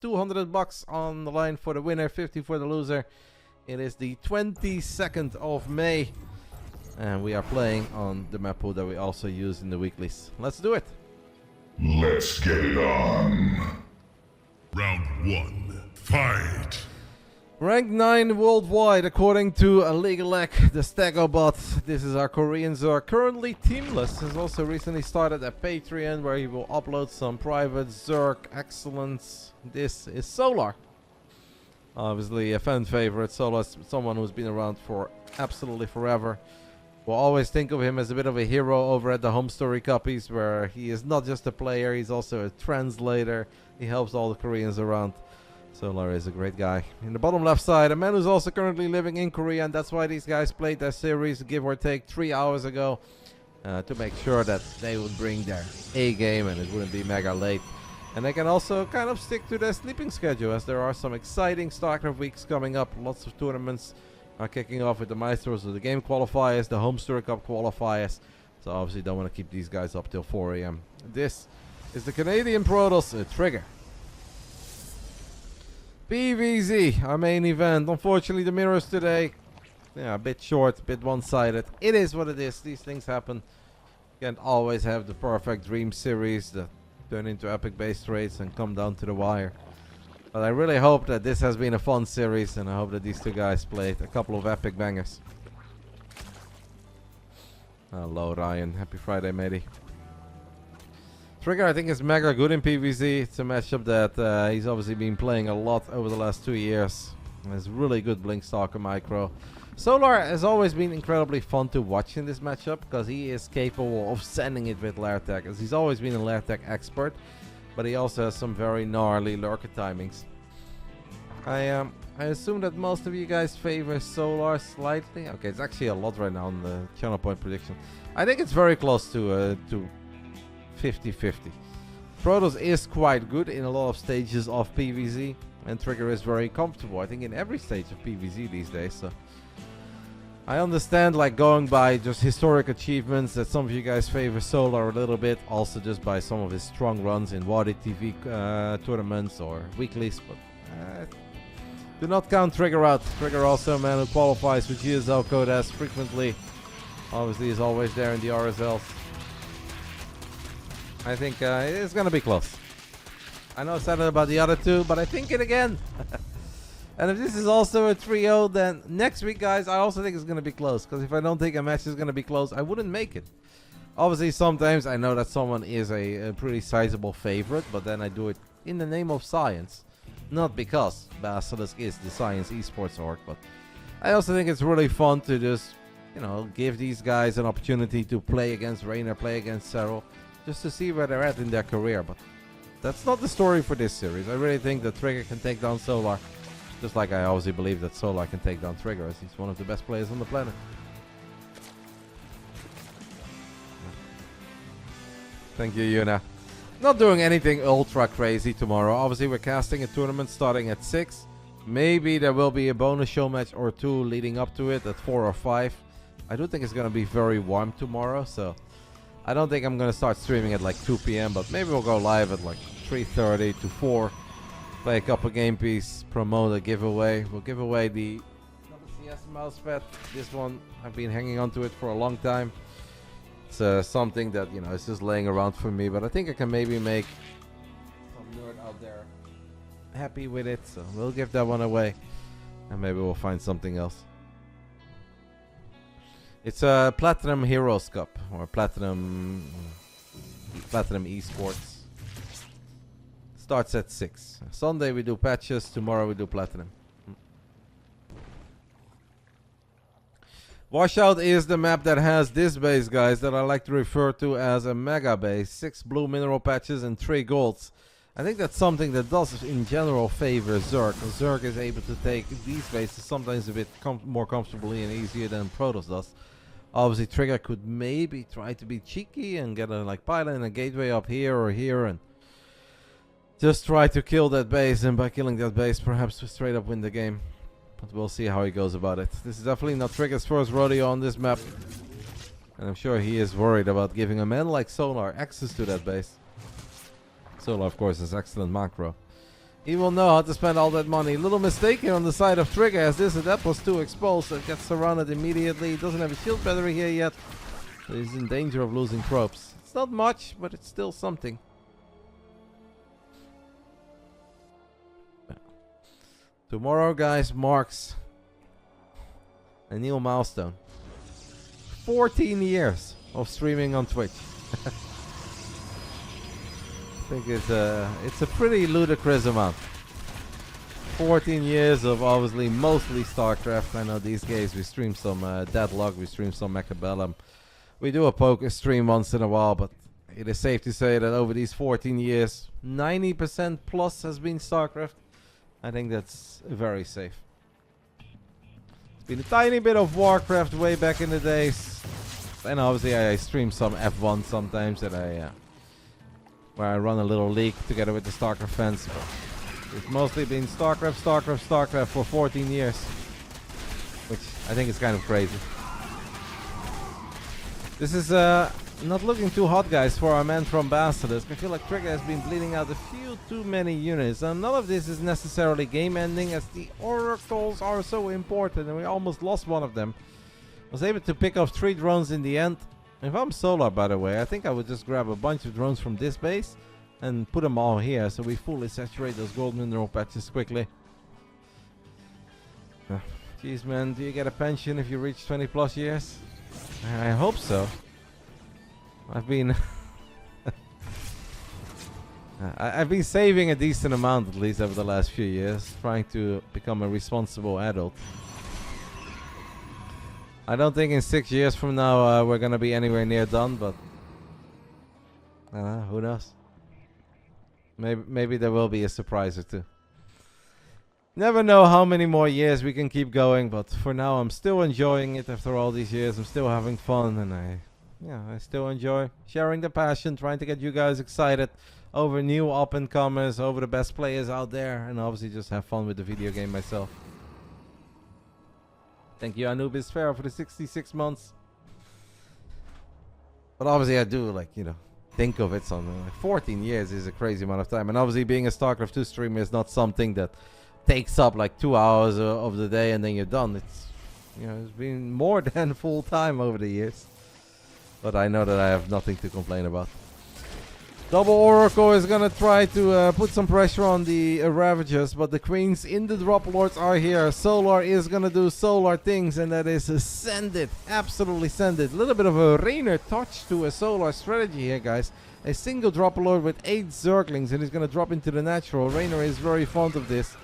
$200 on the line for the winner, 50 for the loser. It is the 22nd of May. And we are playing on the map pool that we also use in the weeklies. Let's do it. Let's get it on. Round 1. Fight! Rank 9 worldwide according to Legalek, the Stagobot. This is our Korean Zerg, currently teamless. Has also recently started a Patreon where he will upload some private Zerg excellence. This is Solar. Obviously a fan favorite. Solar is someone who's been around for absolutely forever. We'll always think of him as a bit of a hero over at the Home Story copies, where he is not just a player, he's also a translator. He helps all the Koreans around. Solar is a great guy. In the bottom left side, a man who's also currently living in Korea, and that's why these guys played their series, give or take 3 hours ago, to make sure that they would bring their A game and it wouldn't be mega late. And they can also kind of stick to their sleeping schedule, as there are some exciting Starcraft weeks coming up. Lots of tournaments are kicking off with the Maestros of the Game qualifiers, the Home Story Cup qualifiers. So obviously don't want to keep these guys up till 4 AM. This is the Canadian Protoss Trigger. PVZ, our main event. Unfortunately, the mirrors today, a bit short, a bit one-sided. It is what it is. These things happen. You can't always have the perfect dream series that turn into epic base trades and come down to the wire. But I really hope that this has been a fun series, and I hope that these two guys played a couple of epic bangers. Hello, Ryan. Happy Friday, matey. Trigger, I think, is mega good in PvZ. It's a matchup that he's obviously been playing a lot over the last 2 years. Has really good Blink Stalker micro. Solar has always been incredibly fun to watch in this matchup, because he is capable of sending it with lair tech, as he's always been a lair tech expert, but he also has some very gnarly lurker timings. I assume that most of you guys favor Solar slightly. Okay, it's actually a lot right now on the channel point prediction. I think it's very close to 50-50. Protoss is quite good in a lot of stages of PvZ, and Trigger is very comfortable, I think, in every stage of PvZ these days. So I understand, like, going by just historic achievements, that some of you guys favor Solar a little bit, also just by some of his strong runs in WADI TV tournaments or weeklies, but do not count Trigger out. Trigger also a man who qualifies with GSL code as frequently. Obviously is always there in the RSLs. I think it's going to be close. I know I said it about the other two, but I think it again. And if this is also a trio, then next week, guys, I also think it's going to be close. Because if I don't think a match is going to be close, I wouldn't make it. Obviously, sometimes I know that someone is a pretty sizable favorite, but then I do it in the name of science. Not because Basilisk is the science esports org, but I also think it's really fun to just, you know, give these guys an opportunity to play against Reynor, play against Serral, just to see where they're at in their career. But that's not the story for this series. I really think that Trigger can take down Solar, just like I obviously believe that Solar can take down Trigger, as he's one of the best players on the planet. Thank you, Yuna. Not doing anything ultra crazy tomorrow. Obviously, we're casting a tournament starting at 6. Maybe there will be a bonus show match or two leading up to it at 4 or 5. I do think it's going to be very warm tomorrow, so I don't think I'm going to start streaming at like 2 PM, but maybe we'll go live at like 3:30 to 4. Play a couple game piece, promote a giveaway. We'll give away the CS mousepad. This one, I've been hanging on to it for a long time. It's something that, you know, it's just laying around for me, but I think I can maybe make some nerd out there happy with it, so we'll give that one away, and maybe we'll find something else. It's a Platinum Heroes Cup, or Platinum Esports. Starts at 6. Sunday we do patches, tomorrow we do Platinum. Washout is the map that has this base, guys, that I like to refer to as a mega base. 6 blue mineral patches and 3 golds. I think that's something that does in general favor Zerg. Zerg is able to take these bases sometimes a bit more comfortably and easier than Protoss does. Obviously, Trigger could maybe try to be cheeky and get a pylon and a gateway up here or here and just try to kill that base, and by killing that base perhaps to straight up win the game. But we'll see how he goes about it. This is definitely not Trigger's first rodeo on this map, and I'm sure he is worried about giving a man like Solar access to that base. Solar, of course, has excellent macro. He will know how to spend all that money. Little mistaken on the side of Trigger as this adept was too exposed, so it gets surrounded immediately. He doesn't have a shield battery here yet, so he's in danger of losing tropes. It's not much, but it's still something. Tomorrow, guys, marks a new milestone. 14 years of streaming on Twitch. I think it's a pretty ludicrous amount. 14 years of obviously mostly Starcraft. I know these days we stream some Deadlock, we stream some BASILISK. We do a poker stream once in a while, but it is safe to say that over these 14 years, 90% plus has been Starcraft. I think that's very safe. It's been a tiny bit of Warcraft way back in the days. And obviously I stream some F1 sometimes that where I run a little league together with the Starcraft fans. But it's mostly been Starcraft for 14 years. Which I think is kind of crazy. This is not looking too hot, guys, for our man from Basilisk. I feel like Trigger has been bleeding out a few too many units. And none of this is necessarily game ending, as the oracles are so important and we almost lost one of them. I was able to pick up 3 drones in the end. If I'm Solar, by the way, I think I would just grab a bunch of drones from this base and put them all here so we fully saturate those gold mineral patches quickly. Jeez, man, do you get a pension if you reach 20 plus years? I hope so. I've been I've been saving a decent amount at least over the last few years, trying to become a responsible adult. I don't think in 6 years from now we're gonna be anywhere near done, but who knows? Maybe there will be a surprise or two. Never know how many more years we can keep going, but for now I'm still enjoying it after all these years. I'm still having fun, and I still enjoy sharing the passion, trying to get you guys excited over new up-and-comers, over the best players out there, and obviously just have fun with the video game myself. Thank you, Anubis Fair, for the 66 months. But obviously I do, like, you know, think of it something like 14 years is a crazy amount of time. And obviously being a StarCraft 2 streamer is not something that takes up like 2 hours of the day and then you're done. It's, you know, it's been more than full time over the years. But I know that I have nothing to complain about. Double Oracle is gonna try to put some pressure on the Ravagers, but the Queens in the Drop Lords are here. Solar is gonna do Solar things, and that is send it. Absolutely send it. A little bit of a Reynor touch to a Solar strategy here, guys. A single Drop Lord with 8 Zerglings, and he's gonna drop into the natural. Reynor is very fond of this.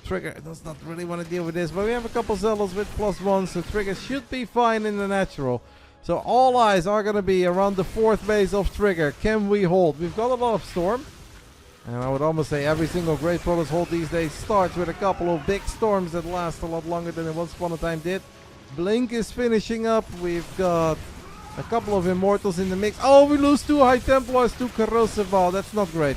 Trigger does not really want to deal with this, but we have a couple Zealots with +1, so Trigger should be fine in the natural. So all eyes are going to be around the 4th base of Trigger. Can we hold? We've got a lot of Storm. And I would almost say every single great Protoss hold these days starts with a couple of big storms that last a lot longer than it once upon a time did. Blink is finishing up. We've got a couple of Immortals in the mix. Oh, we lose 2 High Templars to Corrosive Ball. That's not great.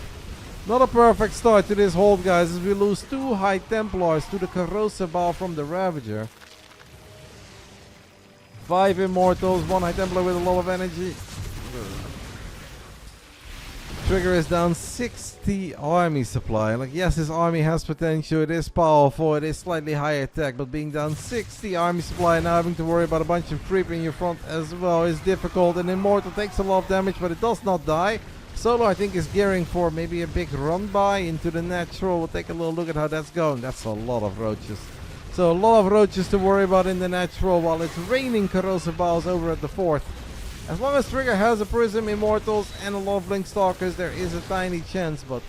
Not a perfect start to this hold, guys, as we lose 2 High Templars to the Corrosive Ball from the Ravager. 5 Immortals, 1 High Templar with a lot of energy. Trigger is down 60 army supply. Like, yes, his army has potential, it is powerful, it is slightly higher tech, but being down 60 army supply and now having to worry about a bunch of creep in your front as well is difficult. And Immortal takes a lot of damage, but it does not die. Solo, I think, is gearing for maybe a big run by into the natural. We'll take a little look at how that's going. That's a lot of roaches. So a lot of roaches to worry about in the natural while it's raining Corrosive Balls over at the 4th. As long as Trigger has a Prism, Immortals, and a lot of Blink Stalkers, there is a tiny chance, but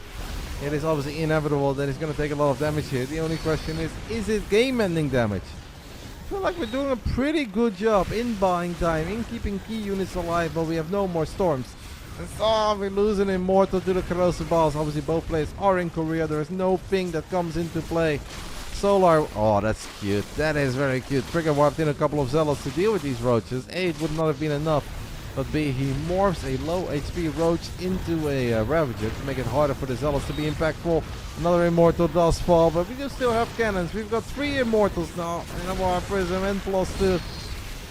it is obviously inevitable that he's going to take a lot of damage here. The only question is it game-ending damage? I feel like we're doing a pretty good job in buying time, in keeping key units alive, but we have no more Storms. And so we lose an Immortal to the Corrosive Balls. Obviously both players are in Korea, there is no ping that comes into play. Solar, oh, that's cute. That is very cute. Trigger warped in a couple of Zealots to deal with these roaches. A, it would not have been enough. But B, he morphs a low HP roach into a Ravager to make it harder for the Zealots to be impactful. Another Immortal does fall, but we do still have cannons. We've got 3 Immortals now. And a more Prism and +2.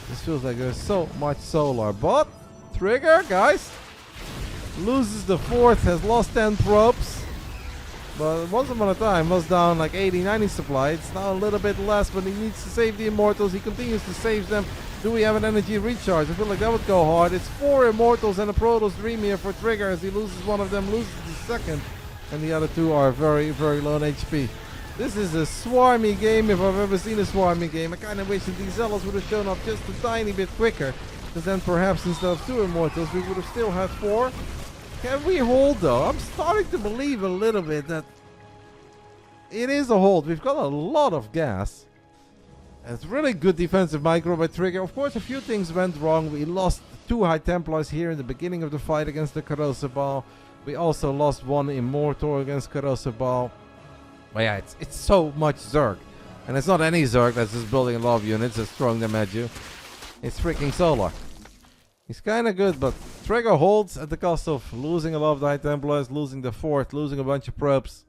This feels like there's so much Solar. But Trigger, guys, loses the 4th, has lost 10 probes. But once upon a time was down like 80, 90 supply. It's now a little bit less, but he needs to save the Immortals. He continues to save them. Do we have an energy recharge? I feel like that would go hard. It's 4 Immortals and a Protoss Dream here for Trigger as he loses one of them, loses the second. And the other two are very, very low on HP. This is a swarmy game if I've ever seen a swarmy game. I kind of wish that these Zealots would have shown up just a tiny bit quicker. Because then perhaps instead of 2 Immortals, we would have still had 4. Can we hold though? I'm starting to believe a little bit that it is a hold. We've got a lot of gas. It's really good defensive micro by Trigger. Of course, a few things went wrong. We lost 2 High Templars here in the beginning of the fight against the Corrosive Ball. We also lost 1 Immortal against Corrosive Ball. But yeah, it's so much Zerg. And it's not any Zerg that's just building a lot of units that's throwing them at you. It's freaking Solar. He's kind of good, but Trigger holds at the cost of losing a lot of the High Templars, losing the fort, losing a bunch of probes.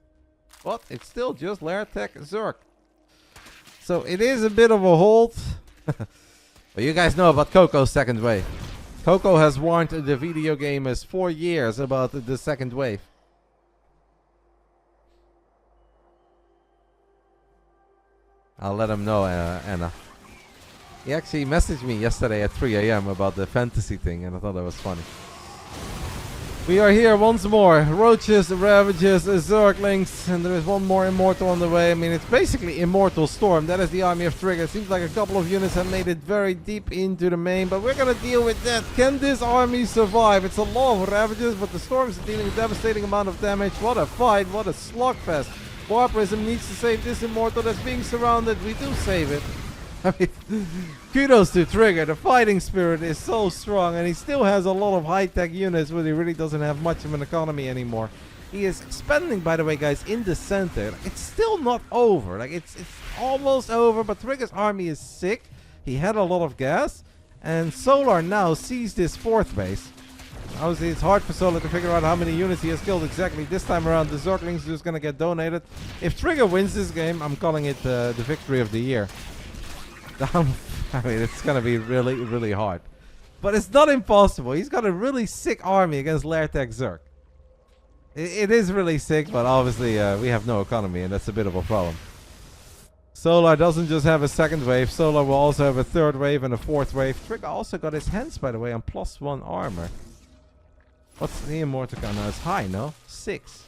But it's still just Lair Tech Zerg. So it is a bit of a hold. But you guys know about Coco's second wave. Coco has warned the video gamers for years about the second wave. I'll let him know, Anna. He actually messaged me yesterday at 3 AM about the fantasy thing, and I thought that was funny. We are here once more. Roaches, Ravages, Zerglings, and there is one more Immortal on the way. I mean, it's basically Immortal Storm. That is the army of Trigger. Seems like a couple of units have made it very deep into the main, but we're going to deal with that. Can this army survive? It's a lot of Ravages, but the Storms are dealing a devastating amount of damage. What a fight. What a slugfest. Barbarism needs to save this Immortal that's being surrounded. We do save it. I mean, kudos to Trigger. The fighting spirit is so strong, and he still has a lot of high-tech units, but he really doesn't have much of an economy anymore. He is expanding, by the way, guys, in the center. It's still not over. Like, it's almost over, but Trigger's army is sick. He had a lot of gas, and Solar now sees this 4th base. Obviously, it's hard for Solar to figure out how many units he has killed exactly. This time around, the Zerglings are just going to get donated. If Trigger wins this game, I'm calling it the victory of the year. I mean, it's going to be really, really hard. But it's not impossible. He's got a really sick army against Lair Tech Zerg. It is really sick, but obviously we have no economy, and that's a bit of a problem. Solar doesn't just have a second wave. Solar will also have a 3rd wave and a 4th wave. Trigger also got his hands, by the way, on +1 armor. What's the Immortal count now? It's high, no? 6.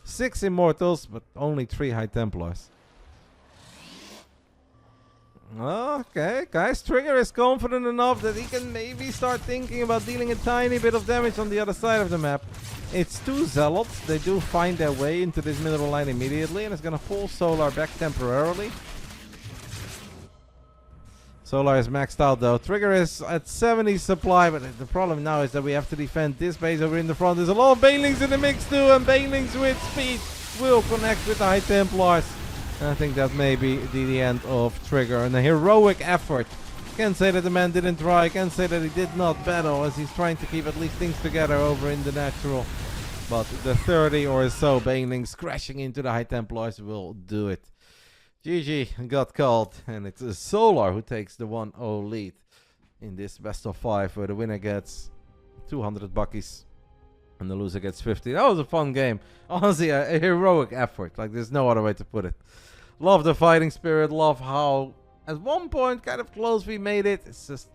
6 Immortals, but only 3 High Templars. Okay, guys, Trigger is confident enough that he can maybe start thinking about dealing a tiny bit of damage on the other side of the map. It's 2 Zealots. They do find their way into this middle line immediately, and it's going to pull Solar back temporarily. Solar is maxed out though. Trigger is at 70 supply, but the problem now is that we have to defend this base over in the front. There's a lot of Banelings in the mix too, and Banelings with speed will connect with the High Templars. And I think that may be the end of Trigger. And a heroic effort. Can't say that the man didn't try. Can't say that he did not battle, as he's trying to keep at least things together over in the natural. But the 30 or so Banelings crashing into the High Templars will do it. GG got called, and it's Solar who takes the 1-0 lead in this best of 5, where the winner gets 200 buckies and the loser gets 50. That was a fun game. Honestly, a heroic effort. Like, there's no other way to put it. Love the fighting spirit. Love how, at one point, kind of close we made it. It's just,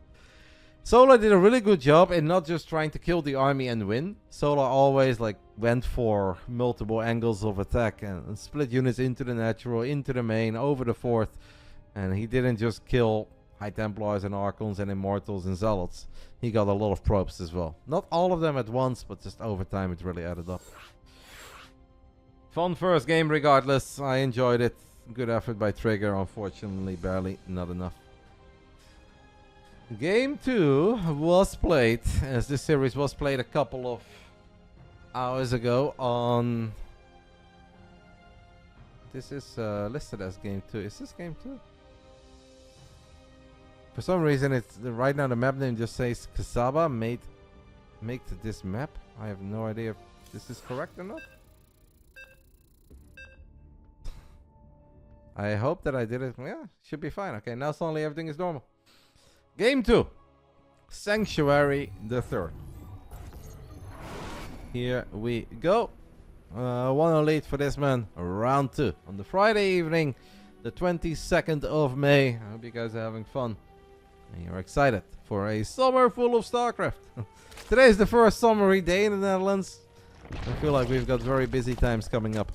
Solar did a really good job in not just trying to kill the army and win. Solar always like went for multiple angles of attack and split units into the natural, into the main, over the 4th. And he didn't just kill High Templars and Archons and Immortals and Zealots. He got a lot of probes as well. Not all of them at once, but just over time it really added up. Fun first game regardless. I enjoyed it. Good effort by Trigger. Unfortunately, barely. Not enough. Game 2 was played, as this series was played a couple of hours ago on... This is listed as Game 2. Is this Game 2? For some reason, it's right now the map name just says Kasaba made this map. I have no idea if this is correct or not. I hope that I did it. Yeah, should be fine. Okay, now suddenly everything is normal. Game 2. Sanctuary the 3rd. Here we go. one elite for this man. Round 2 on the Friday evening, the 22nd of May. I hope you guys are having fun and you're excited for a summer full of Starcraft. Today is the first summery day in the Netherlands. I feel like we've got very busy times coming up.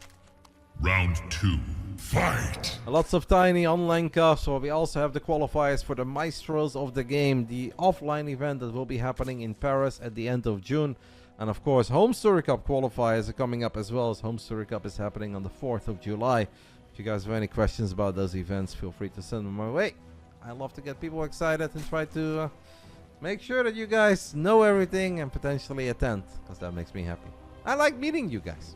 Round 2. Fight! Lots of tiny online cups, but we also have the qualifiers for the Maestros of the Game, the offline event that will be happening in Paris at the end of June. And of course, Home Story Cup qualifiers are coming up as well, as Home Story Cup is happening on the 4th of July. If you guys have any questions about those events, feel free to send them my way. I love to get people excited and try to make sure that you guys know everything and potentially attend, because that makes me happy. I like meeting you guys.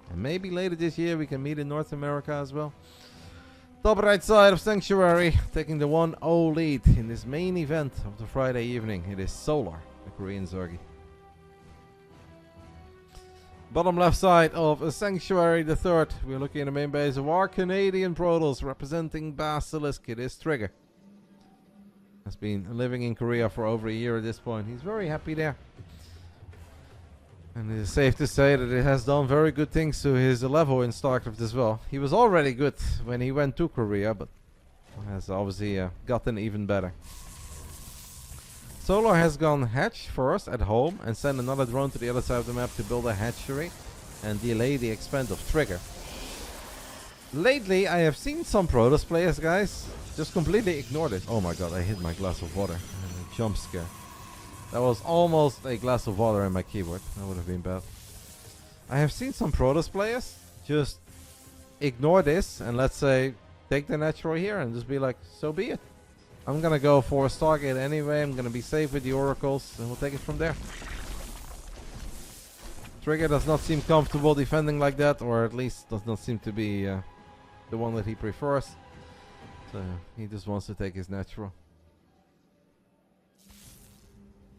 And maybe later this year we can meet in North America as well. Top right side of Sanctuary, taking the 1-0 lead in this main event of the Friday evening. It is Solar, the Korean Zergy. Bottom left side of Sanctuary, the 3rd. We're looking at the main base of our Canadian Protoss, representing Basilisk. It is Trigger. Has been living in Korea for over a year at this point. He's very happy there. And it is safe to say that it has done very good things to his level in Starcraft as well. He was already good when he went to Korea, but has obviously gotten even better. Solar has gone hatch first at home and sent another drone to the other side of the map to build a hatchery and delay the expand of Trigger. Lately, I have seen some Protoss players, guys, just completely ignore this. Oh my god, I hit my glass of water. A jump scare. That was almost a glass of water in my keyboard. That would have been bad. I have seen some Protoss players just ignore this and let's say take the natural here and just be like, so be it. I'm gonna go for a Stargate anyway. I'm gonna be safe with the oracles and we'll take it from there. Trigger does not seem comfortable defending like that, or at least does not seem to be the one that he prefers. So he just wants to take his natural.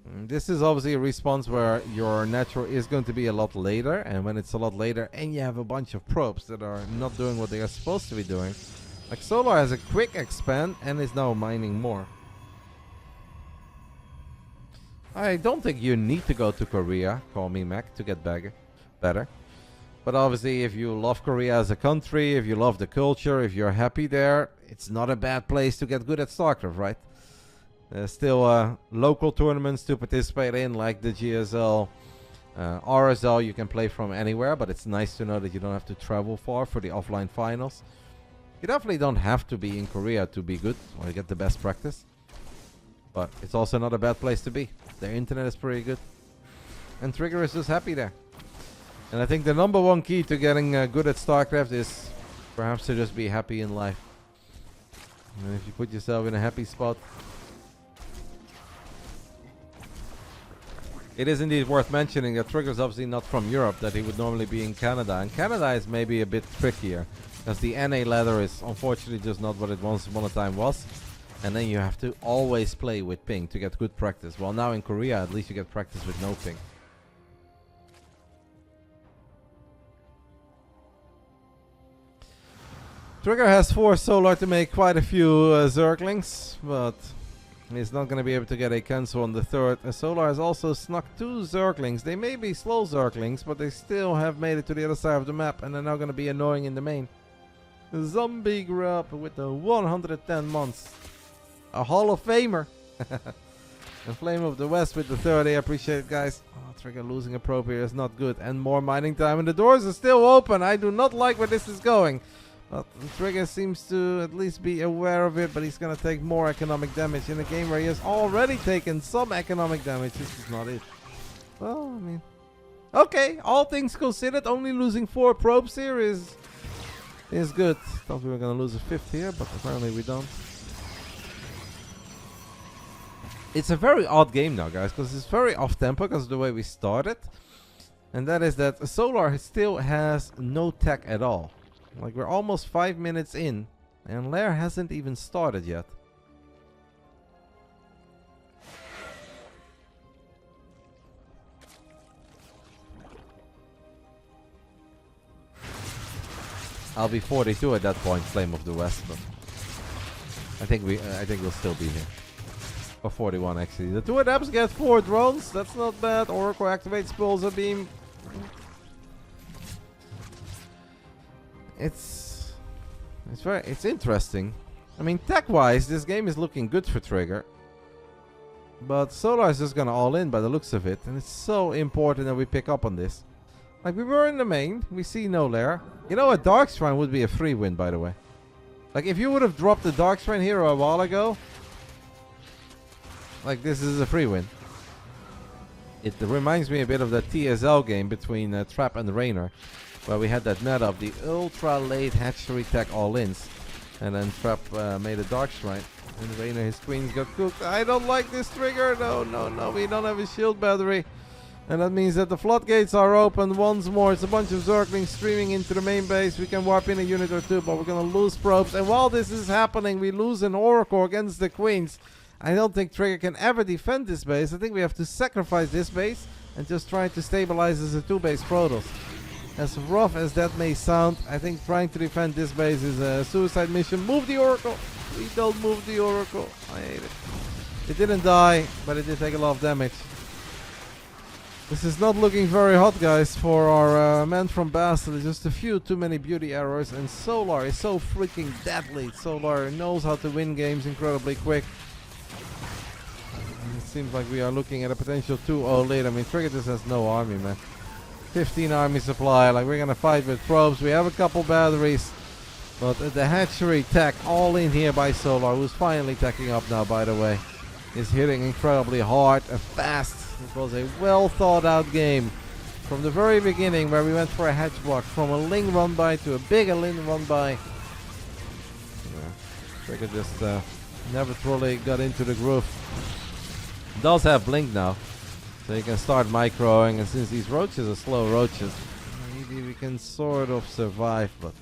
And this is obviously a response where your natural is going to be a lot later, and when it's a lot later and you have a bunch of probes that are not doing what they are supposed to be doing. Like Solar has a quick expand and is now mining more. I don't think you need to go to Korea, call me Mac, to get better. But obviously if you love Korea as a country, if you love the culture, if you're happy there, it's not a bad place to get good at Starcraft, right? There's still local tournaments to participate in, like the GSL, RSL. You can play from anywhere, but it's nice to know that you don't have to travel far for the offline finals. You definitely don't have to be in Korea to be good or get the best practice. But it's also not a bad place to be. Their internet is pretty good. And Trigger is just happy there. And I think the number one key to getting good at Starcraft is perhaps to just be happy in life. And if you put yourself in a happy spot, it is indeed worth mentioning that Trigger's obviously not from Europe, that he would normally be in Canada. And Canada is maybe a bit trickier, because the NA ladder is unfortunately just not what it once upon a time was. And then you have to always play with ping to get good practice. Well, now in Korea, at least you get practice with no ping. Trigger has forced Solar to make quite a few Zerglings, but he's not going to be able to get a cancel on the 3rd. Solar has also snuck 2 Zerglings. They may be slow Zerglings, but they still have made it to the other side of the map, and they're now going to be annoying in the main. Zombie grew up with the 110 months. A Hall of Famer. And Flame of the West with the 30. I appreciate it, guys. Oh, Trigger losing a probe here is not good. And more mining time, and the doors are still open. I do not like where this is going. But Trigger seems to at least be aware of it, but he's going to take more economic damage in a game where he has already taken some economic damage. This is not it. Well, I mean, okay, all things considered, only losing 4 probes here is good. Thought we were going to lose a 5th here, but apparently we don't. It's a very odd game now, guys, because it's very off-tempo because of the way we started. And that is that Solar still has no tech at all. Like, we're almost 5 minutes in, and Lair hasn't even started yet. I'll be 42 at that point, Flame of the West, but I think we'll still be here. Or 41 actually. The 2 adepts get 4 drones. That's not bad. Oracle activates Pulsar Beam. it's interesting. I mean, tech-wise, this game is looking good for Trigger. But Solar is just gonna all in by the looks of it, and it's so important that we pick up on this. Like, we were in the main, we see no lair. You know, a Dark Shrine would be a free win, by the way. Like, if you would have dropped the Dark Shrine here a while ago, like, this is a free win. It reminds me a bit of the TSL game between Trap and Reynor, where we had that meta of the ultra late hatchery tech all-ins. And then Trap made a Dark Shrine. And Reynor, his queens got cooked. I don't like this Trigger. No, no, no. We don't have a shield battery. And that means that the floodgates are open once more. It's a bunch of Zerglings streaming into the main base. We can warp in a unit or two, but we're going to lose probes. And while this is happening, we lose an Oracle against the queens. I don't think Trigger can ever defend this base. I think we have to sacrifice this base and just try to stabilize as a 2-base Protoss. As rough as that may sound, I think trying to defend this base is a suicide mission. Move the Oracle! We don't move the Oracle. I hate it. It didn't die, but it did take a lot of damage. This is not looking very hot, guys, for our man from BASILISK. Just a few too many beauty errors, and Solar is so freaking deadly. Solar knows how to win games incredibly quick. And it seems like we are looking at a potential 2-0 lead. I mean, Trigger just has no army, man. 15 army supply, like we're gonna fight with probes. We have a couple batteries, but the hatchery tech all in here by Solar, who's finally teching up now, by the way, is hitting incredibly hard and fast. It was a well thought out game from the very beginning, where we went for a hatch block from a Ling run by to a bigger Ling run by. Yeah, Trigger just never truly got into the groove. Does have blink now, so you can start microing, and since these roaches are slow roaches, maybe we can sort of survive. But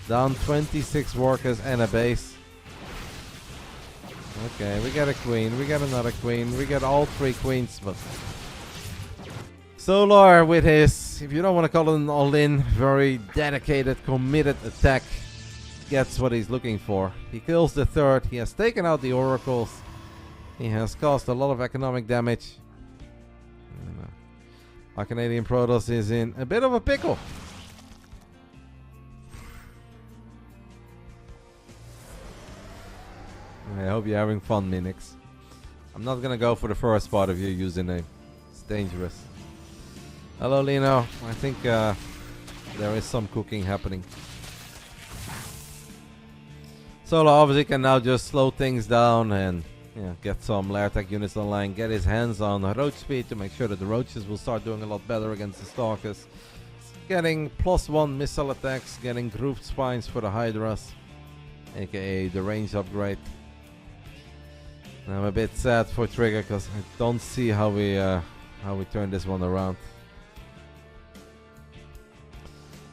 down 26 workers and a base. Okay, we got a queen, we got another queen, we got all 3 queens, but Solar with his, if you don't want to call it an all-in, very dedicated, committed attack, gets what he's looking for. He kills the 3rd, he has taken out the oracles, he has caused a lot of economic damage. Our Canadian Protoss is in a bit of a pickle. I hope you're having fun, Minix. I'm not gonna go for the first part of your username. It's dangerous. Hello, Lino. I think there is some cooking happening. Solar obviously can now just slow things down and get some lair tech units online. Get his hands on roach speed to make sure that the roaches will start doing a lot better against the stalkers. Getting +1 missile attacks. Getting grooved spines for the hydras, aka the range upgrade. I'm a bit sad for Trigger because I don't see how we turn this one around.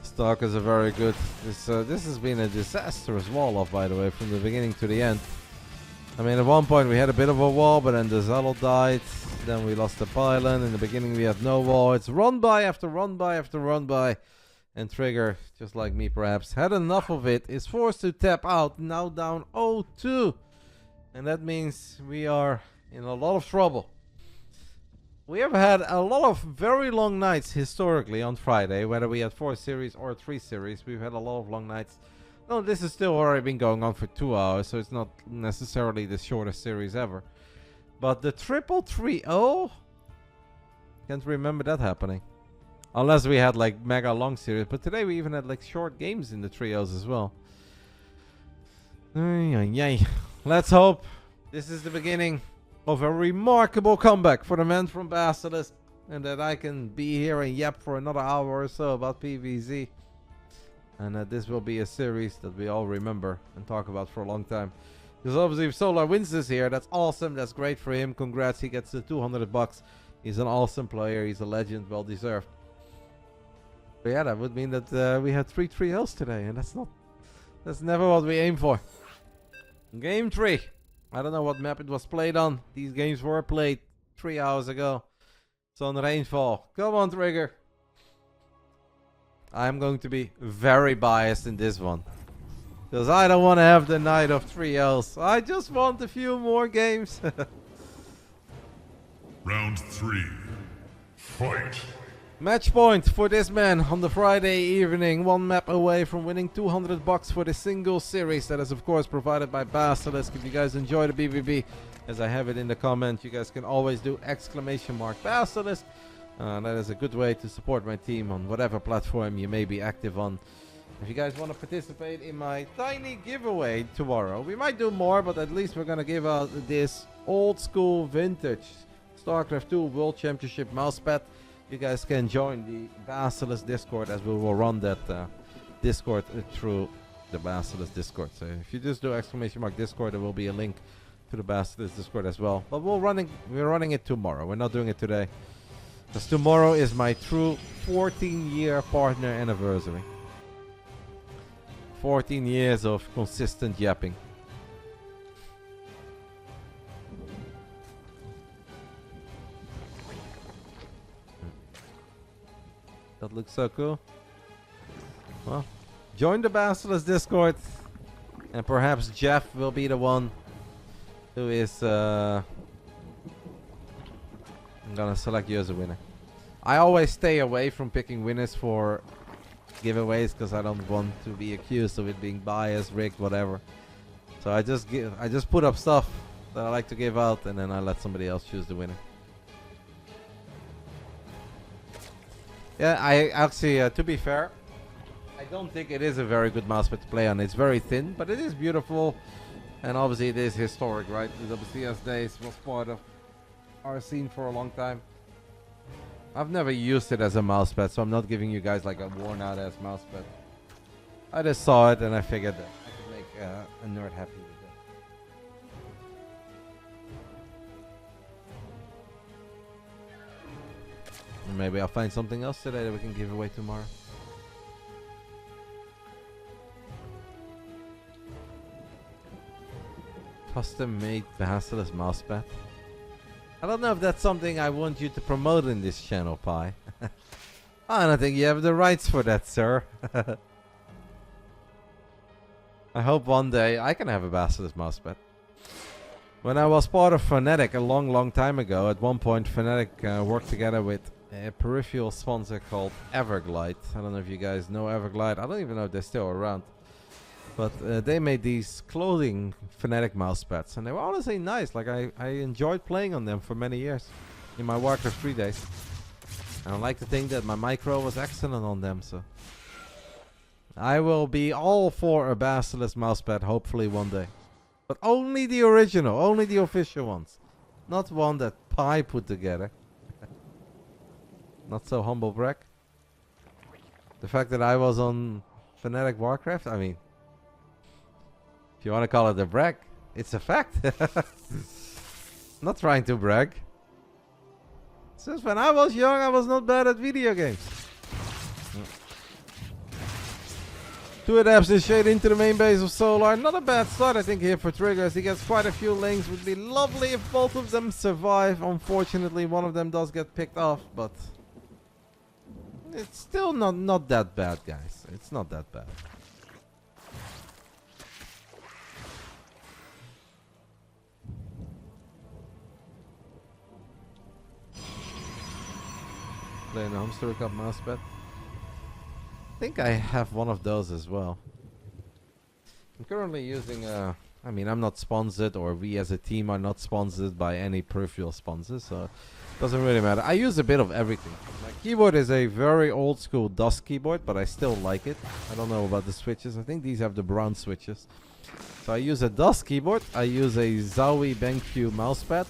Stalkers are very good. This has been a disastrous wall off, by the way, from the beginning to the end. I mean, at one point we had a bit of a wall, but then the Serral died. Then we lost the pylon. In the beginning we had no wall. It's run by after run by after run by. And Trigger, just like me perhaps, had enough of it. Is forced to tap out. Now down 0-2. And that means we are in a lot of trouble. We have had a lot of very long nights historically on Friday, whether we had 4 series or 3 series. We've had a lot of long nights. No, this has still already been going on for 2 hours, so it's not necessarily the shortest series ever. But the 3-3-0? Can't remember that happening. Unless we had like mega long series. But today we even had like short games in the trios as well. Let's hope this is the beginning of a remarkable comeback for the man from BASILISK, and that I can be here and yap for another hour or so about PvZ, and that this will be a series that we all remember and talk about for a long time. Because obviously if Solar wins this here, that's awesome, that's great for him, congrats, he gets the 200 bucks. He's an awesome player, he's a legend, well deserved. But yeah, that would mean that we had 3 3-0s today, and that's never what we aim for. Game 3. I don't know what map it was played on. These games were played 3 hours ago. It's on Rainfall. Come on, Trigger. I'm going to be very biased in this one, because I don't want to have the night of 3-0s. I just want a few more games. Round 3. Fight. Match point for this man on the Friday evening. One map away from winning $200 for the single series. That is, of course, provided by Basilisk. If you guys enjoy the BBB, as I have it in the comment, you guys can always do !Basilisk. That is a good way to support my team on whatever platform you may be active on. If you guys want to participate in my tiny giveaway tomorrow, we might do more, but at least we're going to give out this old school vintage Starcraft 2 World Championship mousepad. You guys can join the Basilisk Discord, as we will run that Discord through the Basilisk Discord. So if you just do !Discord, there will be a link to the Basilisk Discord as well. But we're running it tomorrow. We're not doing it today, because tomorrow is my true 14-year partner anniversary. 14 years of consistent yapping. That looks so cool. Well, join the Basilisk Discord, and perhaps Jeff will be the one who is I'm gonna select you as a winner. I always stay away from picking winners for giveaways because I don't want to be accused of it being biased, rigged, whatever. So I just put up stuff that I like to give out, and then I let somebody else choose the winner. Yeah, I actually, to be fair, I don't think it is a very good mousepad to play on. It's very thin, but it is beautiful, and obviously it is historic, right? The WCS days was part of our scene for a long time. I've never used it as a mousepad, so I'm not giving you guys like a worn out ass mousepad. I just saw it and I figured that I could make a nerd happy with it. And maybe I'll find something else today that we can give away tomorrow. Custom made Basilisk mousepad. I don't know if that's something I want you to promote in this channel, Pi. I don't think you have the rights for that, sir. I hope one day I can have a Basilisk mousepad. When I was part of Fnatic a long time ago, at one point Fnatic worked together with a peripheral sponsor called Everglide. I don't know if you guys know Everglide. I don't even know if they're still around. But they made these clothing Fnatic mousepads, and they were honestly nice. Like I enjoyed playing on them for many years in my Warcraft 3 days. And I like to think that my micro was excellent on them, so I will be all for a Basilisk mousepad hopefully one day. But only the original, only the official ones. Not one that Pi put together. Not so humble brag. The fact that I was on Fnatic Warcraft, I mean, if you want to call it a brag, it's a fact. Not trying to brag. Since when I was young, I was not bad at video games. Two adapts and shade into the main base of Solar. Not a bad start, I think, here for Triggers. He gets quite a few links. Would be lovely if both of them survive. Unfortunately, one of them does get picked off, but it's still not that bad, guys. It's not that bad. Playing a Hamster Cup mousepad. I think I have one of those as well. I'm currently using I mean, I'm not sponsored, or we as a team are not sponsored by any peripheral sponsors, so it doesn't really matter. I use a bit of everything. My keyboard is a very old school DOS keyboard, but I still like it. I don't know about the switches. I think these have the brown switches. So I use a DOS keyboard. I use a Zowie BenQ mousepad,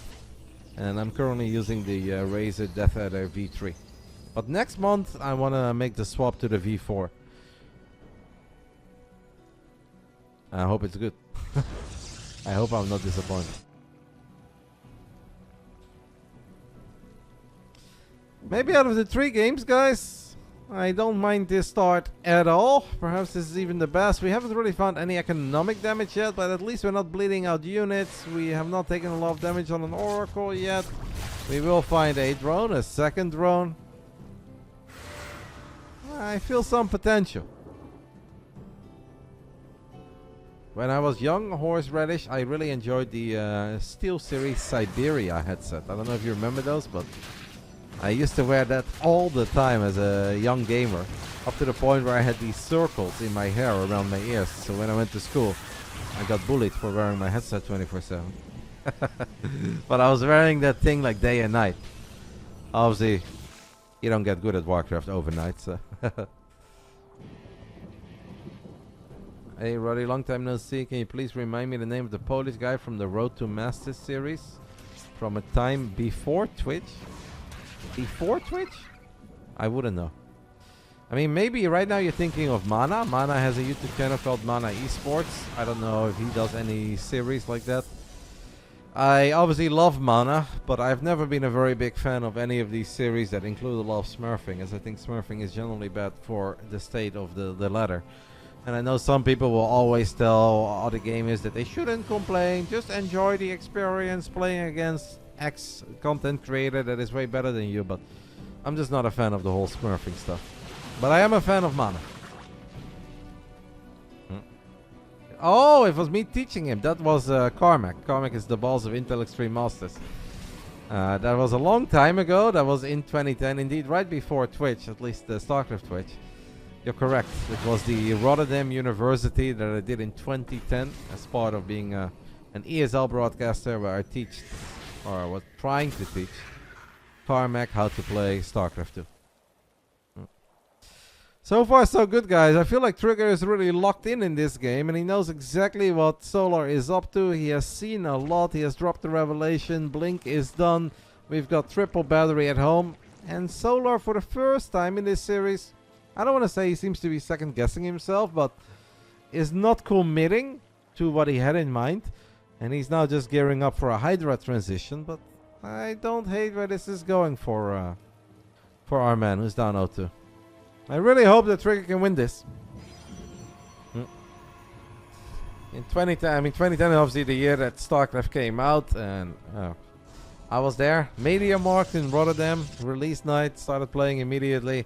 and I'm currently using the Razer Death Adder V3. But next month, I want to make the swap to the V4. I hope it's good. I hope I'm not disappointed. Maybe out of the 3 games, guys, I don't mind this start at all. Perhaps this is even the best. We haven't really found any economic damage yet, but at least we're not bleeding out units. We have not taken a lot of damage on an Oracle yet. We will find a drone, a second drone. I feel some potential. When I was young, horseradish, I really enjoyed the SteelSeries Siberia headset. I don't know if you remember those, but I used to wear that all the time as a young gamer, up to the point where I had these circles in my hair around my ears. So when I went to school, I got bullied for wearing my headset 24/7. But I was wearing that thing like day and night. Obviously, you don't get good at Warcraft overnight, so. Hey Roddy, long time no see. Can you please remind me the name of the Polish guy from the Road to Masters series? From a time before Twitch? Before Twitch? I wouldn't know. I mean, maybe right now you're thinking of Mana. Mana has a YouTube channel called Mana Esports. I don't know if he does any series like that. I obviously love Mana, but I've never been a very big fan of any of these series that include a lot of smurfing, as I think smurfing is generally bad for the state of the ladder. And I know some people will always tell other gamers that they shouldn't complain, just enjoy the experience playing against X content creator that is way better than you, but I'm just not a fan of the whole smurfing stuff. But I am a fan of Mana. Oh, it was me teaching him. That was Carmack. Carmack is the boss of Intel Extreme Masters. That was a long time ago. That was in 2010, indeed, right before Twitch, at least the Starcraft Twitch. You're correct. It was the RotterdaM University that I did in 2010 as part of being an ESL broadcaster, where I teach, or I was trying to teach, Carmack how to play Starcraft 2. So far so good, guys. I feel like Trigger is really locked in this game, and he knows exactly what Solar is up to. He has seen a lot. He has dropped the revelation. Blink is done. We've got triple battery at home. And Solar, for the first time in this series, I don't want to say he seems to be second guessing himself, but is not committing to what he had in mind. And he's now just gearing up for a Hydra transition, but I don't hate where this is going for our man who's down 0-2. I really hope that Trigger can win this. In 2010, I mean 2010 is obviously the year that Starcraft came out, and I was there. Media marked in RotterdaM, release night, started playing immediately.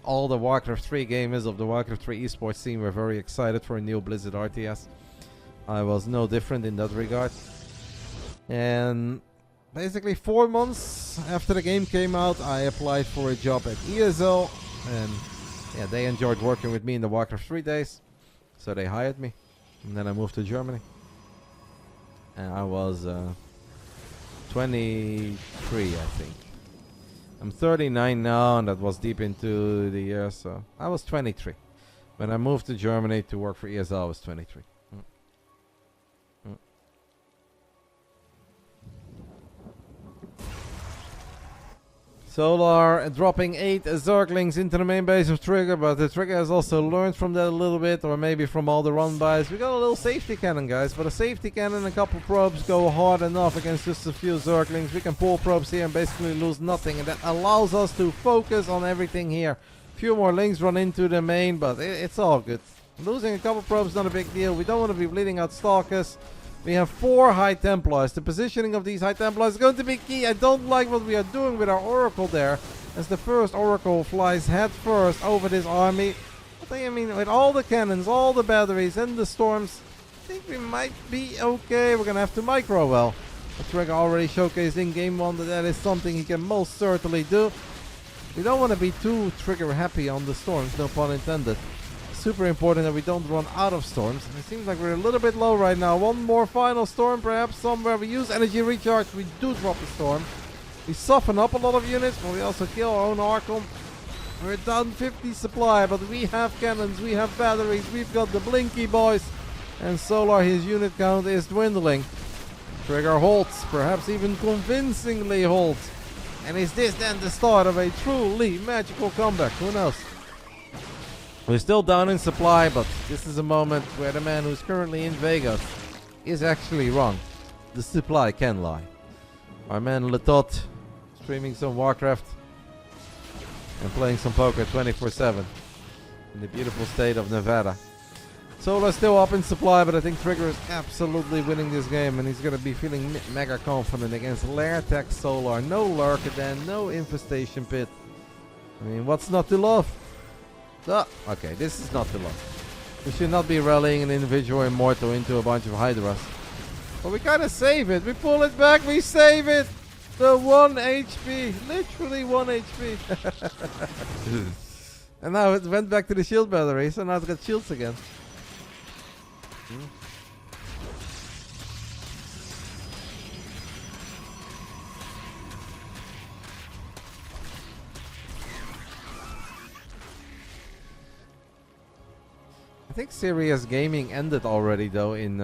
All the Warcraft 3 gamers of the Warcraft 3 esports team were very excited for a new Blizzard RTS. I was no different in that regard. And basically 4 months after the game came out, I applied for a job at ESL. And yeah, they enjoyed working with me in the Warcraft 3 days. So they hired me. And then I moved to Germany. And I was 23, I think. I'm 39 now, and that was deep into the year, so I was 23. When I moved to Germany to work for ESL, I was 23. Solar dropping 8 Zerglings into the main base of Trigger, but the Trigger has also learned from that a little bit, or maybe from all the run-bys. We got a little safety cannon, guys, but a safety cannon and a couple probes go hard enough against just a few Zerglings. We can pull probes here and basically lose nothing, and that allows us to focus on everything here. Few more links run into the main, but it's all good. Losing a couple probes not a big deal. We don't want to be bleeding out Stalkers. We have 4 High Templars. The positioning of these High Templars is going to be key. I don't like what we are doing with our Oracle there, as the first Oracle flies head first over this army. But I mean, with all the cannons, all the batteries, and the storms, I think we might be okay. We're going to have to micro well. The Trigger already showcased in Game 1 that is something he can most certainly do. We don't want to be too Trigger happy on the storms, no pun intended. Super important that we don't run out of storms. And it seems like we're a little bit low right now. One more final storm perhaps somewhere. We use energy recharge. We do drop the storm. We soften up a lot of units, but we also kill our own Archon. We're down 50 supply, but we have cannons, we have batteries, we've got the Blinky boys. And Solar, his unit count is dwindling. Trigger holds, perhaps even convincingly holds. And is this then the start of a truly magical comeback? Who knows? We're still down in supply, but this is a moment where the man who's currently in Vegas is actually wrong. The supply can lie. Our man Letot streaming some Warcraft and playing some poker 24/7 in the beautiful state of Nevada. Solar's still up in supply, but I think Trigger is absolutely winning this game, and he's going to be feeling mega confident against Lair Tech Solar. No RotterdaM, no Infestation Pit. I mean, what's not to love? Okay, this is not to love. We should not be rallying an individual Immortal into a bunch of Hydras. But we kind of save it. We pull it back, we save it. The 1 HP, literally 1 HP. And now it went back to the shield battery, so now it's got shields again. I think serious gaming ended already though in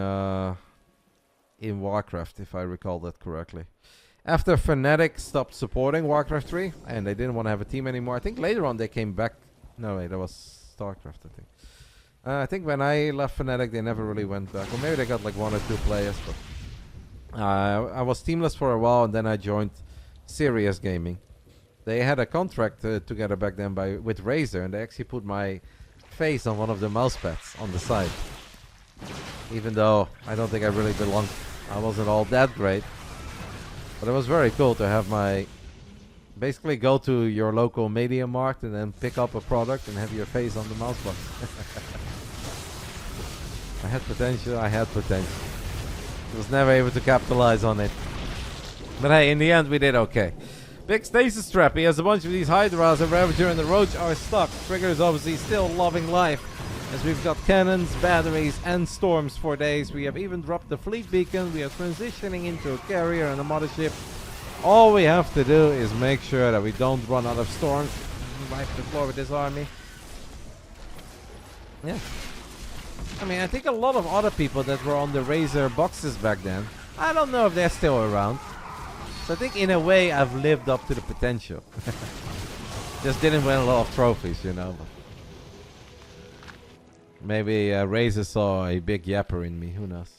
Warcraft, if I recall that correctly. After Fnatic stopped supporting Warcraft 3 and they didn't want to have a team anymore, I think later on they came back. No, wait, that was Starcraft, I think. I think when I left Fnatic, they never really went back. Or maybe they got like 1 or 2 players. But I was teamless for a while, and then I joined Serious Gaming. They had a contract together back then with Razer, and they actually put my face on one of the mouse pads on the side. Even though I don't think I really belonged. I wasn't all that great. But it was very cool to have my... Basically go to your local media markt and then pick up a product and have your face on the mouse box. I had potential, Was never able to capitalize on it. But hey, in the end we did okay. Big stasis trap, he has a bunch of these Hydras, and Ravager and the Roach are stuck. Trigger is obviously still loving life, as we've got cannons, batteries and storms for days. We have even dropped the fleet beacon, we are transitioning into a carrier and a mothership. All we have to do is make sure that we don't run out of storms. Wipe the floor with this army. Yeah. I mean, I think a lot of other people that were on the Razer boxes back then, I don't know if they're still around. So I think in a way I've lived up to the potential. Just didn't win a lot of trophies, you know. But maybe Razer saw a big yapper in me, who knows.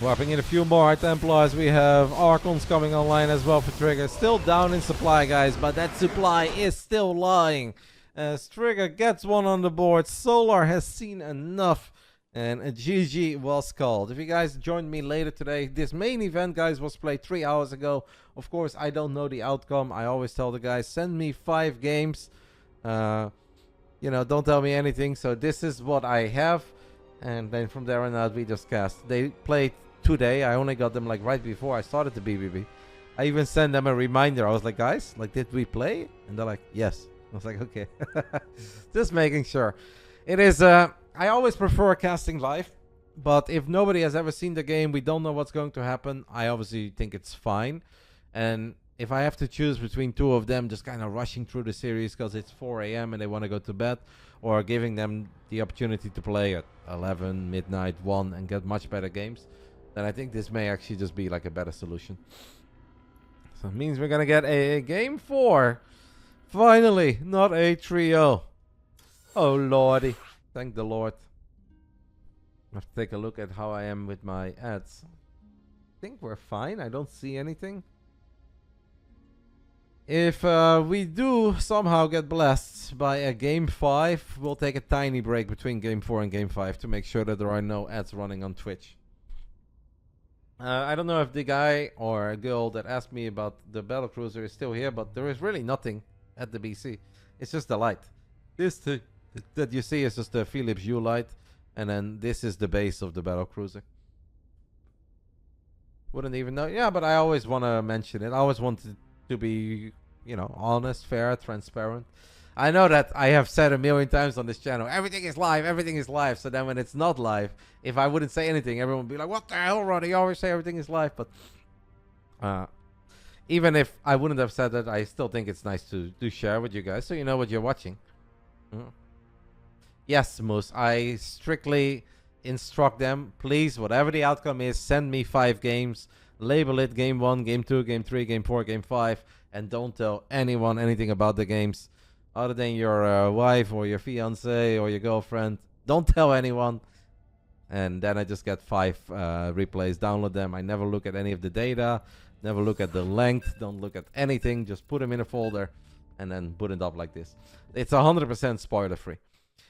Wrapping in a few more High Templars. We have Archons coming online as well for Trigger. Still down in supply, guys, but that supply is still lying. As Trigger gets one on the board, Solar has seen enough, and a GG was called. If you guys joined me later today, this main event, guys, was played 3 hours ago. Of course, I don't know the outcome. I always tell the guys, send me 5 games. You know, don't tell me anything. So this is what I have. And then from there on out, we just cast. They played today. I only got them like right before I started the BBB. I even sent them a reminder. I was like, guys, like, did we play? And they're like, yes. I was like, okay. Just making sure. It is, I always prefer casting live. But if nobody has ever seen the game, we don't know what's going to happen, I obviously think it's fine. And if I have to choose between 2 of them, just kind of rushing through the series because it's 4 a.m. and they want to go to bed, or giving them the opportunity to play at 11, midnight, 1 and get much better games, then I think this may actually just be like a better solution. So it means we're going to get a game 4. Finally, not a trio. Oh, lordy. Thank the Lord. I have to take a look at how I am with my ads. I think we're fine. I don't see anything. If we do somehow get blessed by a game 5, we'll take a tiny break between game 4 and game 5 to make sure that there are no ads running on Twitch. I don't know if the guy or girl that asked me about the battlecruiser is still here, but there is really nothing at the BC. It's just the light. This that you see is just the Philips Hue light, and then this is the base of the battlecruiser. Wouldn't even know. Yeah, but I always want to mention it. I always wanted to be, you know, honest, fair, transparent. I know that I have said a million times on this channel, everything is live, everything is live. So then when it's not live, if I wouldn't say anything, everyone would be like, what the hell, Roddy? You always say everything is live. But even if I wouldn't have said that, I still think it's nice to share with you guys so you know what you're watching. Yes, Moose, I strictly instruct them, please, whatever the outcome is, send me 5 games. Label it game 1, game 2, game 3, game 4, game 5, and don't tell anyone anything about the games other than your wife or your fiance or your girlfriend. Don't tell anyone. And then I just get 5 replays, download them. I never look at any of the data, never look at the length, don't look at anything. Just put them in a folder and then put it up like this. It's 100% spoiler free.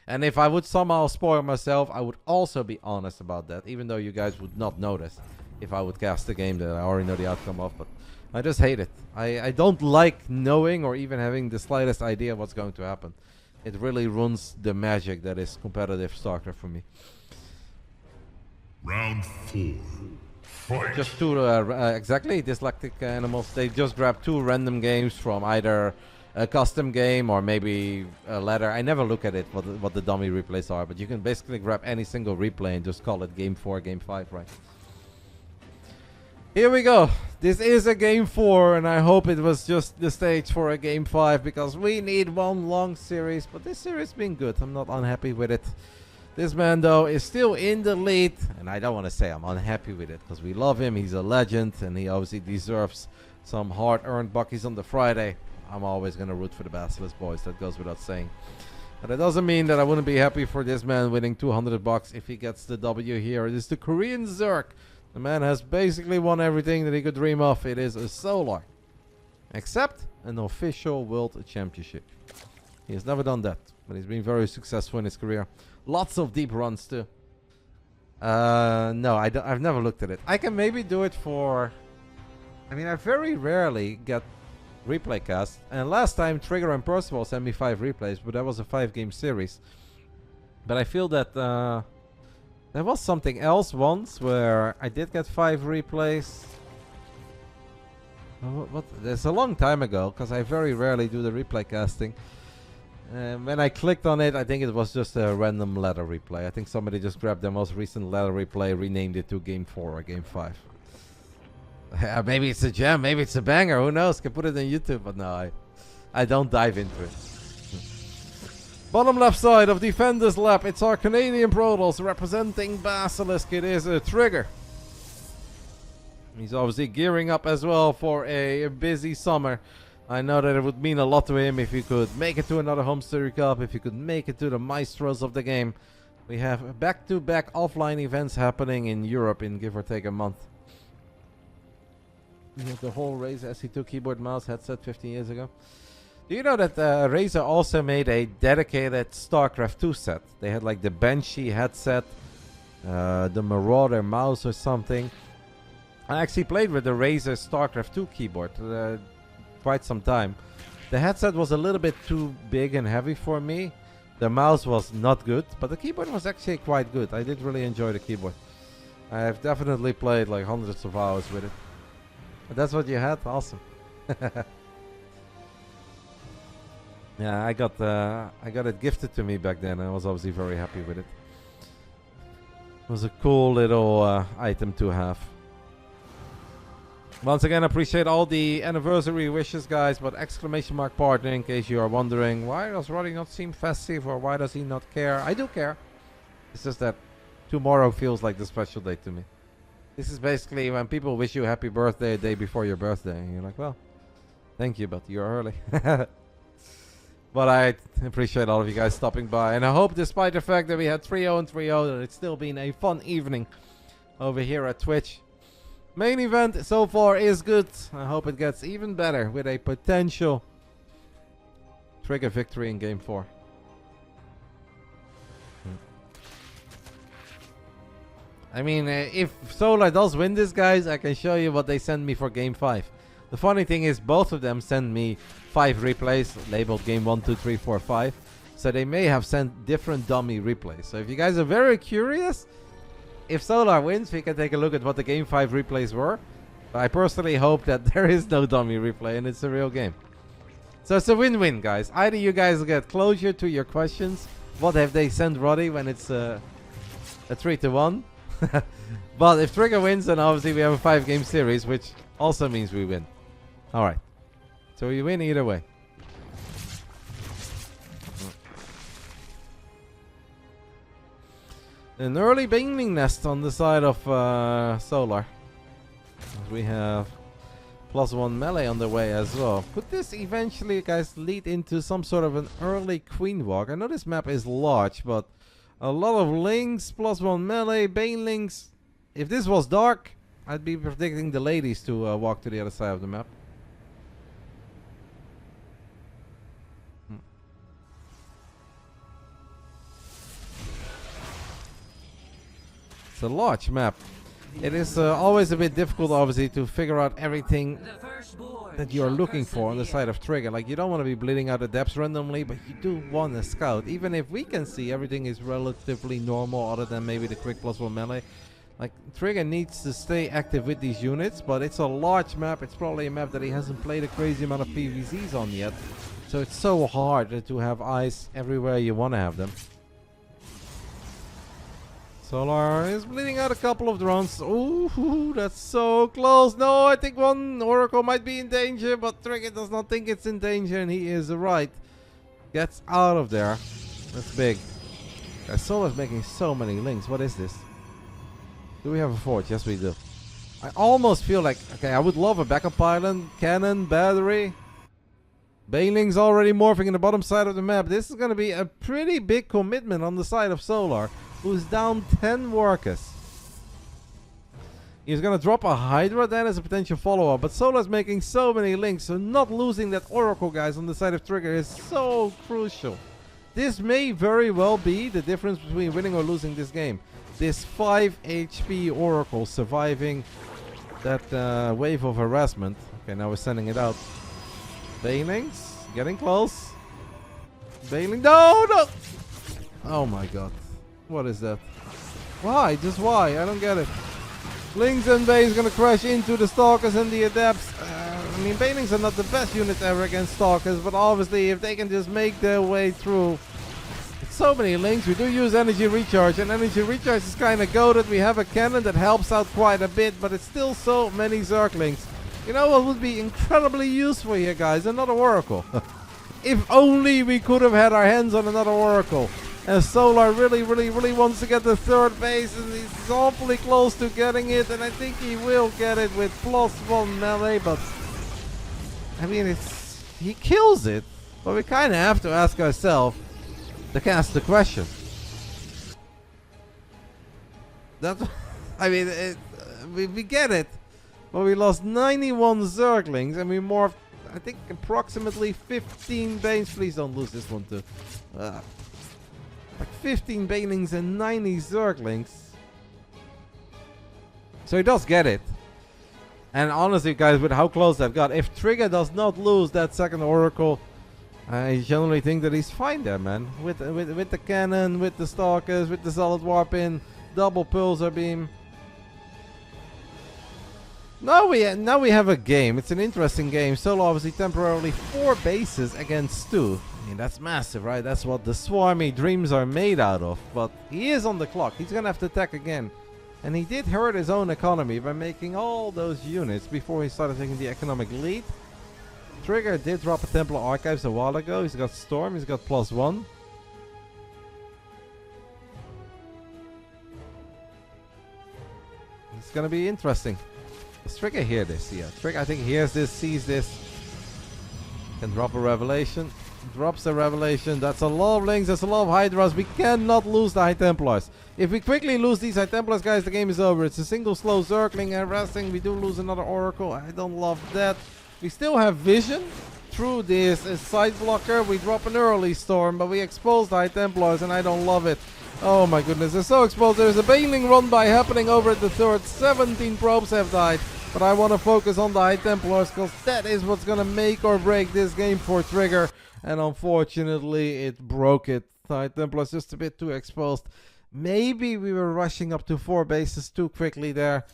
And if I would somehow spoil myself, I would also be honest about that, even though you guys would not notice if I would cast a game that I already know the outcome of. But I just hate it. I don't like knowing or even having the slightest idea of what's going to happen. it really ruins the magic that is competitive StarCraft for me. Round 4. Fight. Just two, exactly, dyslexic animals. They just grab 2 random games from either a custom game or maybe a ladder. I never look at it, what the dummy replays are, but you can basically grab any single replay and just call it game 4, game 5, right? Here we go. This is a game 4, and I hope it was just the stage for a game 5, because we need one long series, but this series has been good. I'm not unhappy with it. This man, though, is still in the lead, and I don't want to say I'm unhappy with it, because we love him. He's a legend, and he obviously deserves some hard-earned buckies on the Friday. I'm always going to root for the Basilisk boys. That goes without saying. But it doesn't mean that I wouldn't be happy for this man winning 200 bucks if he gets the W here. It is the Korean Zerg. The man has basically won everything that he could dream of. It is a Solar, except an official World Championship. He has never done that, but he's been very successful in his career. Lots of deep runs too. No, I've never looked at it. I can maybe do it for... I mean, I very rarely get replay cast. And last time, Trigger and Percival sent me 5 replays, but that was a 5-game series. But I feel that there was something else once where I did get 5 replays. What? It's a long time ago, because I very rarely do the replay casting. When I clicked on it, I think it was just a random ladder replay. I think somebody just grabbed the most recent ladder replay, renamed it to Game 4 or Game 5. Maybe it's a gem, maybe it's a banger, who knows? Can put it on YouTube, but no, I don't dive into it. Bottom left side of Defender's Lab, it's our Canadian Protoss representing Basilisk. It is a Trigger. He's obviously gearing up as well for a busy summer. I know that it would mean a lot to him if he could make it to another Home Story Cup, if he could make it to the Maestros of the game. We have back-to-back offline events happening in Europe in give or take a month. We have the whole Razer SC2 keyboard mouse headset 15 years ago. Do you know that Razer also made a dedicated StarCraft 2 set? They had like the Banshee headset, the Marauder mouse or something. I actually played with the Razer StarCraft 2 keyboard quite some time. The headset was a little bit too big and heavy for me. The mouse was not good, but the keyboard was actually quite good. I did really enjoy the keyboard. I have definitely played like hundreds of hours with it. But that's what you had? Awesome. Yeah, I got it gifted to me back then. I was obviously very happy with it. It was a cool little item to have. Once again, appreciate all the anniversary wishes, guys, but exclamation mark partner in case you are wondering, why does Roddy not seem festive, or why does he not care? I do care. It's just that tomorrow feels like the special day to me. This is basically when people wish you happy birthday a day before your birthday. And you're like, well, thank you, but you're early. But I appreciate all of you guys stopping by. And I hope, despite the fact that we had 3-0 and 3-0, that it's still been a fun evening over here at Twitch. Main event so far is good. I hope it gets even better with a potential Trigger victory in Game 4. I mean, if Solar does win this, guys, I can show you what they send me for Game 5. The funny thing is, both of them send me 5 replays labeled Game 1, 2, 3, 4, 5. So they may have sent different dummy replays. So if you guys are very curious, if Solar wins, we can take a look at what the Game 5 replays were. But I personally hope that there is no dummy replay and it's a real game. So it's a win-win, guys. Either you guys get closure to your questions. What have they sent Roddy when it's a 3-1? But if Trigger wins, then obviously we have a 5-game series, which also means we win. Alright. So we win either way. An early baneling nest on the side of Solar. We have +1 melee on the way as well. Could this eventually, guys, lead into some sort of an early queen walk? I know this map is large, but a lot of links, +1 melee, banelings. If this was dark, I'd be predicting the ladies to walk to the other side of the map. It's a large map. It is always a bit difficult, obviously, to figure out everything that you're looking for on the side of Trigger. Like, you don't want to be bleeding out the depths randomly, but you do want to scout. Even if we can see everything is relatively normal, other than maybe the quick +1 melee. Like, Trigger needs to stay active with these units, but it's a large map. It's probably a map that he hasn't played a crazy amount of PvZs on yet. So it's so hard to have eyes everywhere you want to have them. Solar is bleeding out a couple of drones. Ooh, that's so close. No, I think one Oracle might be in danger, but Trigger does not think it's in danger, and he is right. Gets out of there. That's big. Solar's making so many links. What is this? Do we have a forge? Yes, we do. I almost feel like, okay, I would love a backup pylon, cannon, battery. Baneling's already morphing in the bottom side of the map. This is going to be a pretty big commitment on the side of Solar, who's down 10 workers. He's going to drop a Hydra then as a potential follow-up, but Solar's making so many links, so not losing that Oracle, guys, on the side of Trigger is so crucial. This may very well be the difference between winning or losing this game. This 5 HP Oracle surviving that wave of harassment. Okay, now we're sending it out. Banelings, getting close. Baneling, no! Oh my god. What is that? Why? Just why? I don't get it. Lings and Bay is gonna crash into the Stalkers and the Adepts. I mean, Banelings are not the best units ever against Stalkers, but obviously if they can just make their way through. So many links. We do use energy recharge, and energy recharge is kind of goated. We have a cannon that helps out quite a bit, but it's still so many Zerglings. You know what would be incredibly useful here, guys? Another Oracle. If only we could have had our hands on another Oracle. And Solar really wants to get the third base, and he's awfully close to getting it, and I think he will get it with +1 melee, but I mean, he kills it. But we kind of have to ask ourselves, to cast the question. That's, I mean, we get it. But we lost 91 Zerglings and we morphed, I think, approximately 15 Banes. Please don't lose this one too. Like 15 Banelings and 90 Zerglings. So he does get it. And honestly, guys, with how close that got, if Trigger does not lose that second Oracle, I generally think that he's fine there, man. With the cannon, with the Stalkers, with the solid warp in, double pulsar beam. Now we have a game. It's an interesting game. Solo obviously temporarily 4 bases against 2. I mean, that's massive, right? That's what the swarmy dreams are made out of. But he is on the clock. He's gonna have to attack again. And he did hurt his own economy by making all those units before he started taking the economic lead. Trigger did drop a Templar Archives a while ago. He's got Storm, he's got +1. It's gonna be interesting. Does Trigger hear this? Yeah, Trigger I think hears this, sees this. Can drop a Revelation. Drops a Revelation. That's a lot of links, that's a lot of Hydras. We cannot lose the High Templars. If we quickly lose these High Templars, guys, the game is over. It's a single slow Zergling and resting. We do lose another Oracle. I don't love that. We still have vision through this side blocker. We drop an early Storm, but we expose the High Templars, and I don't love it. Oh my goodness, they're so exposed. There's a Baneling run by happening over at the third. 17 probes have died, but I want to focus on the High Templars because that is what's going to make or break this game for Trigger. And unfortunately, it broke it. The High Templars just a bit too exposed. Maybe we were rushing up to 4 bases too quickly there.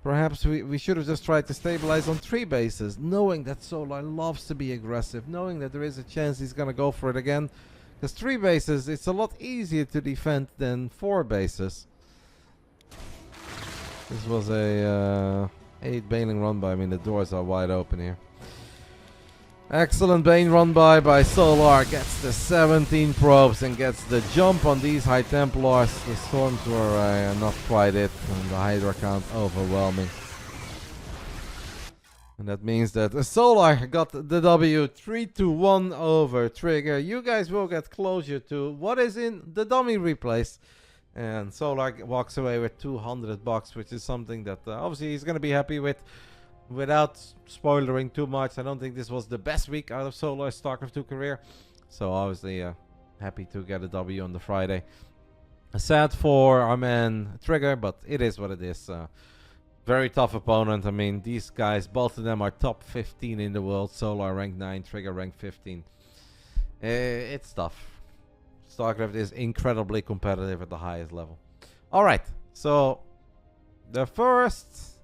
Perhaps we should have just tried to stabilize on 3 bases, knowing that Solar loves to be aggressive, knowing that there is a chance he's going to go for it again. Because 3 bases, it's a lot easier to defend than 4 bases. This was a 8 Baneling run by. I mean, the doors are wide open here. Excellent Bane run by Solar. Gets the 17 probes and gets the jump on these High Templars. The Storms were not quite it, and the Hydra count overwhelming. And that means that Solar got the W 3-1 over Trigger. You guys will get closure to what is in the dummy replays. And Solar walks away with $200, which is something that obviously he's going to be happy with. Without spoilering too much, I don't think this was the best week out of Solar's Starcraft 2 career. So obviously happy to get a W on the Friday. Sad for our man Trigger, but it is what it is. Very tough opponent. I mean, these guys, both of them are top 15 in the world. Solar ranked 9, Trigger ranked 15. It's tough. Starcraft is incredibly competitive at the highest level. Alright, so the first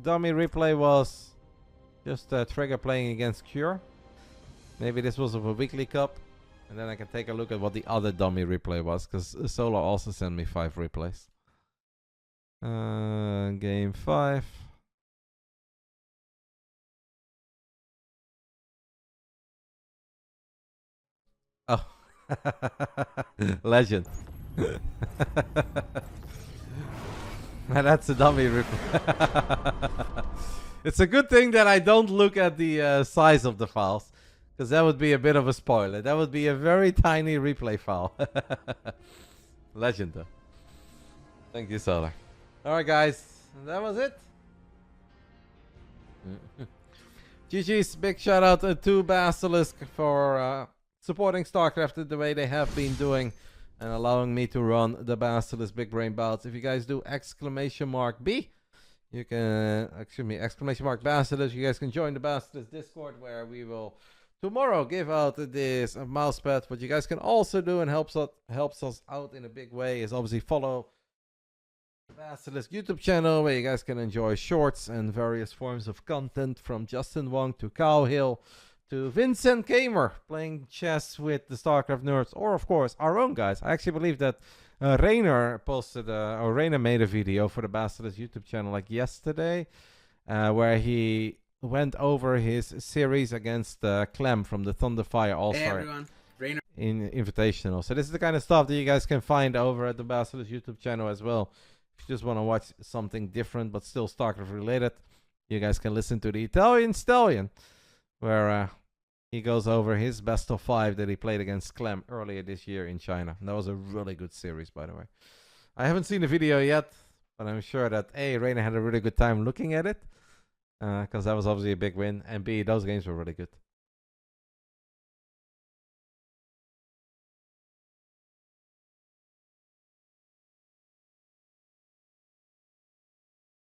dummy replay was just Trigger playing against Cure. Maybe this was of a weekly cup. And then I can take a look at what the other dummy replay was, because Solar also sent me 5 replays. Game 5. Oh, legend. That's a dummy replay. It's a good thing that I don't look at the size of the files, because that would be a bit of a spoiler. That would be a very tiny replay file. Legend, though. Thank you, Solar. Alright, guys. That was it. GG's. Big shout out to Basilisk for supporting Starcraft the way they have been doing and allowing me to run the Basilisk Big Brain Bouts. If you guys do !B, you can, excuse me, !Basilisk, you guys can join the Basilisk Discord where we will tomorrow give out this mouse pad. What you guys can also do and helps us out in a big way is obviously follow the Basilisk YouTube channel where you guys can enjoy shorts and various forms of content from Justin Wong to Cow Hill to Vincent Gamer playing chess with the Starcraft nerds, or of course our own guys. I actually believe that Reynor posted or Reynor made a video for the Basilisk YouTube channel like yesterday where he went over his series against Clem from the Thunderfire All-Star. Hey everyone, Reynor. In Invitational. So this is the kind of stuff that you guys can find over at the Basilisk YouTube channel as well. If you just want to watch something different but still Starcraft related, you guys can listen to the Italian Stallion, where he goes over his best of 5 that he played against Clem earlier this year in China. And that was a really good series, by the way. I haven't seen the video yet, but I'm sure that A, Reynor had a really good time looking at it, because that was obviously a big win, and B, those games were really good.